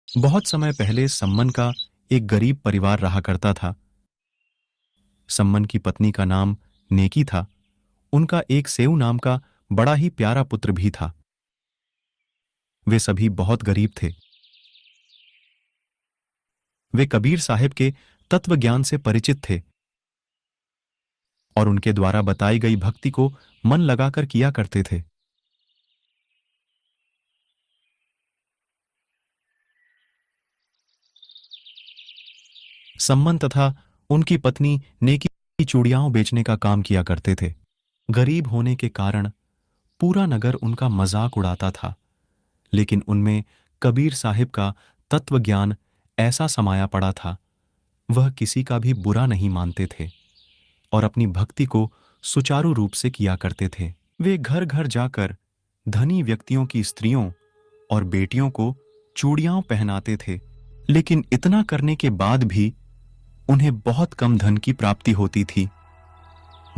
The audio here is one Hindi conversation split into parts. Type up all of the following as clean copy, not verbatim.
बहुत समय पहले सम्मन का एक गरीब परिवार रहा करता था। सम्मन की पत्नी का नाम नेकी था। उनका एक सेऊ नाम का बड़ा ही प्यारा पुत्र भी था। वे सभी बहुत गरीब थे। वे कबीर साहिब के तत्व ज्ञान से परिचित थे और उनके द्वारा बताई गई भक्ति को मन लगाकर किया करते थे। सम्मन तथा उनकी पत्नी नेकी चूड़ियां बेचने का काम किया करते थे। गरीब होने के कारण पूरा नगर उनका मजाक उड़ाता था, लेकिन उनमें कबीर साहिब का तत्व ज्ञान ऐसा समाया पड़ा था, वह किसी का भी बुरा नहीं मानते थे और अपनी भक्ति को सुचारू रूप से किया करते थे। वे घर घर जाकर धनी व्यक्तियों की स्त्रियों और बेटियों को चूड़ियां पहनाते थे, लेकिन इतना करने के बाद भी उन्हें बहुत कम धन की प्राप्ति होती थी,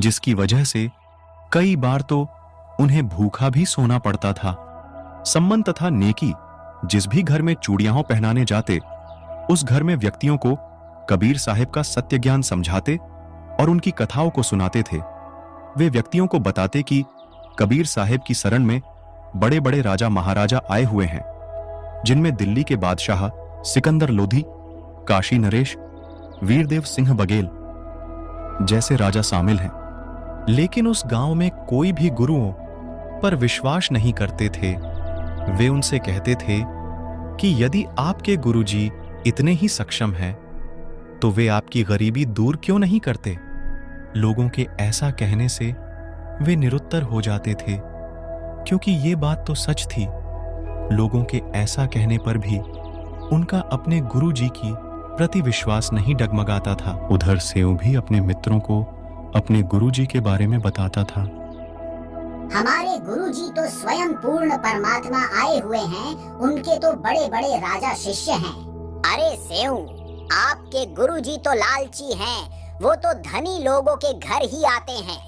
जिसकी वजह से कई बार तो उन्हें भूखा भी सोना पड़ता था। सम्मन तथा नेकी जिस भी घर में चूड़ियां पहनाने जाते, उस घर में व्यक्तियों को कबीर साहिब का सत्य ज्ञान समझाते और उनकी कथाओं को सुनाते थे। वे व्यक्तियों को बताते कि कबीर साहिब की शरण में बड़े बड़े राजा महाराजा आए हुए हैं, जिनमें दिल्ली के बादशाह सिकंदर लोधी, काशी नरेश, वीरदेव सिंह बघेल जैसे राजा शामिल हैं। लेकिन उस गांव में कोई भी गुरुओं पर विश्वास नहीं करते थे। वे उनसे कहते थे कि यदि आपके गुरुजी इतने ही सक्षम हैं, तो वे आपकी गरीबी दूर क्यों नहीं करते। लोगों के ऐसा कहने से वे निरुत्तर हो जाते थे, क्योंकि ये बात तो सच थी। लोगों के ऐसा कहने पर भी उनका अपने गुरुजी की प्रति विश्वास नहीं डगमगाता था। उधर सेऊ भी अपने मित्रों को अपने गुरुजी के बारे में बताता था। हमारे गुरुजी तो स्वयं पूर्ण परमात्मा आए हुए हैं, उनके तो बड़े बड़े राजा शिष्य हैं। अरे सेऊ, आपके गुरुजी तो लालची हैं, वो तो धनी लोगों के घर ही आते हैं।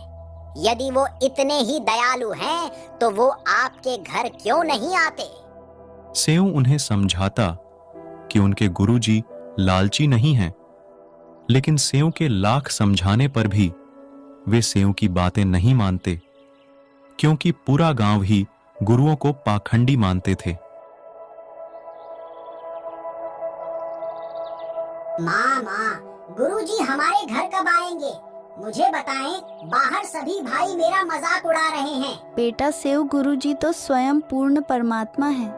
यदि वो इतने ही दयालु हैं, तो वो आपके घर क्यों नहीं आते? सेऊ उन्हें समझाता कि उनके गुरुजी लालची नहीं हैं, लेकिन सेऊ के लाख समझाने पर भी वे सेऊ की बातें नहीं मानते, क्योंकि पूरा गांव ही गुरुओं को पाखंडी मानते थे। माँ, गुरुजी हमारे घर कब आएंगे? मुझे बताएं, बाहर सभी भाई मेरा मजाक उड़ा रहे हैं। बेटा सेऊ, गुरुजी तो स्वयं पूर्ण परमात्मा है,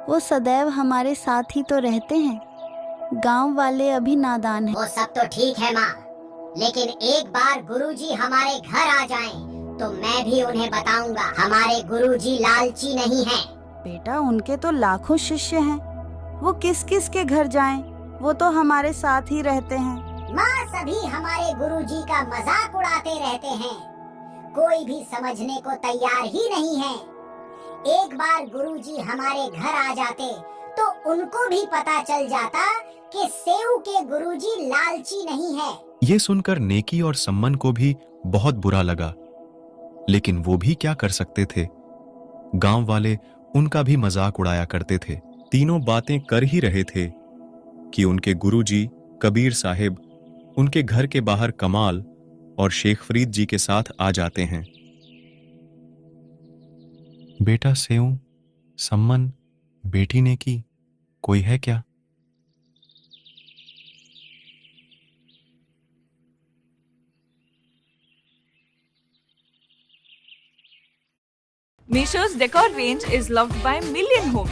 वो सदैव हमारे साथ ही तो रहते हैं। गांव वाले अभी नादान हैं। वो सब तो ठीक है माँ, लेकिन एक बार गुरुजी हमारे घर आ जाएं, तो मैं भी उन्हें बताऊंगा हमारे गुरुजी लालची नहीं हैं। बेटा उनके तो लाखों शिष्य हैं, वो किस किस के घर जाएं? वो तो हमारे साथ ही रहते हैं। माँ, सभी हमारे गुरुजी का मजाक उड़ाते रहते हैं, कोई भी समझने को तैयार ही नहीं है। एक बार गुरुजी हमारे घर आ जाते तो उनको भी पता चल जाता कि सेऊ के गुरुजी लालची नहीं है। ये सुनकर नेकी और सम्मन को भी बहुत बुरा लगा, लेकिन वो भी क्या कर सकते थे। गांव वाले उनका भी मजाक उड़ाया करते थे। तीनों बातें कर ही रहे थे कि उनके गुरुजी कबीर साहिब उनके घर के बाहर कमाल और शेख फरीद जी के साथ आ जाते हैं। बेटा सेऊ, सम्मन, बेटी नेकी, कोई है क्या? Misho's decor range is loved by million homes.